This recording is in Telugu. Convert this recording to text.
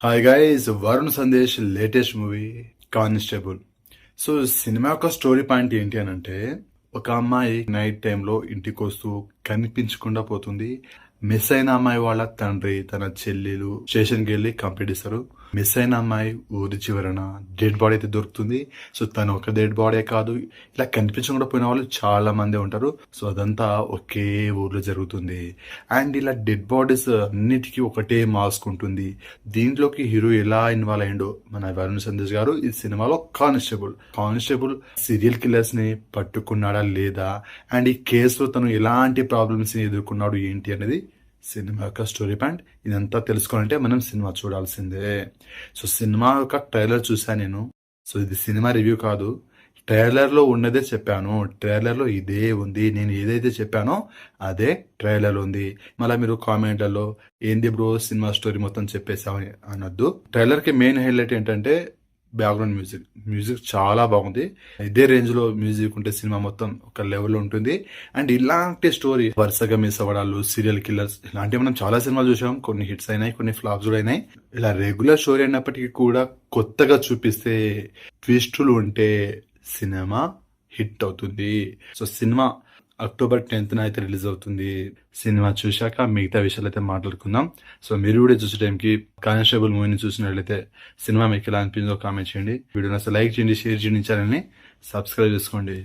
Hi guys, Varun Sandesh latest movie constable. So cinema యొక్క స్టోరీ పాయింట్ ఏంటి అని అంటే, ఒక అమ్మాయి నైట్ టైంలో ఇంటికి వస్తూ కనిపించకుండా పోతుంది. మిస్ అయిన అమ్మాయి వాళ్ళ తండ్రి తన చెల్లెలు స్టేషన్కి వెళ్ళి కంప్లీట్ ఇస్తారు. మిస్ అయిన అమ్మాయి ఊరి చివరన డెడ్ బాడీ అయితే దొరుకుతుంది. సో తను ఒక డెడ్ బాడీ కాదు, ఇలా కనిపించకుండా పోయిన వాళ్ళు చాలా మంది ఉంటారు. సో అదంతా ఒకే ఊర్లో జరుగుతుంది. అండ్ ఇలా డెడ్ బాడీస్ అన్నిటికీ ఒకటే మాస్క్ ఉంటుంది. దీంట్లోకి హీరో ఎలా ఇన్వాల్వ్ అయ్యిండో మన వరుణ్ సందేశ్ గారు ఈ సినిమాలో కానిస్టేబుల్ సీరియల్ కిల్లర్స్ ని పట్టుకున్నాడా లేదా, అండ్ ఈ కేసులో తను ఎలాంటి ప్రాబ్లమ్స్ ని ఎదుర్కొన్నాడు ఏంటి అనేది సినిమా యొక్క స్టోరీ పాయింట్. ఇదంతా తెలుసుకోవాలంటే మనం సినిమా చూడాల్సిందే. సో సినిమా యొక్క ట్రైలర్ చూసాను నేను. సో ఇది సినిమా రివ్యూ కాదు, ట్రైలర్ లో ఉన్నదే చెప్పాను. ట్రైలర్ లో ఇదే ఉంది, నేను ఏదైతే చెప్పానో అదే ట్రైలర్ ఉంది. మళ్ళీ మీరు కామెంట్లలో ఏంది బ్రో సినిమా స్టోరీ మొత్తం చెప్పేసావు అనొద్దు. ట్రైలర్ కి మెయిన్ హైలైట్ ఏంటంటే బ్యాక్గ్రౌండ్ మ్యూజిక్ చాలా బాగుంది. ఇదే రేంజ్ లో మ్యూజిక్ ఉంటే సినిమా మొత్తం ఒక లెవెల్ ఉంటుంది. అండ్ ఇలాంటి స్టోరీ వరుసగా మిస్ అవ్వడాలు, సీరియల్ కిల్లర్స్ ఇలాంటివి మనం చాలా సినిమాలు చూసాం. కొన్ని హిట్స్ అయినాయి, కొన్ని ఫ్లాప్స్ కూడా అయినాయి. ఇలా రెగ్యులర్ స్టోరీ అయినప్పటికీ కూడా కొత్తగా చూపిస్తే, ట్విస్టులు ఉంటే సినిమా హిట్ అవుతుంది. సో సినిమా అక్టోబర్ 10th అయితే రిలీజ్ అవుతుంది. సినిమా చూశాక మిగతా విషయాలు అయితే మాట్లాడుకుందాం. సో మీరు కూడా చూసే టైంకి కానిస్టేబుల్ మూవీని చూసినట్లయితే సినిమా మీకు ఎలా అనిపించిందో కామెంట్ చేయండి. వీడియోని అసలు లైక్ చేయండి, షేర్ చేయండి, ఛానల్ని సబ్స్క్రైబ్ చేసుకోండి.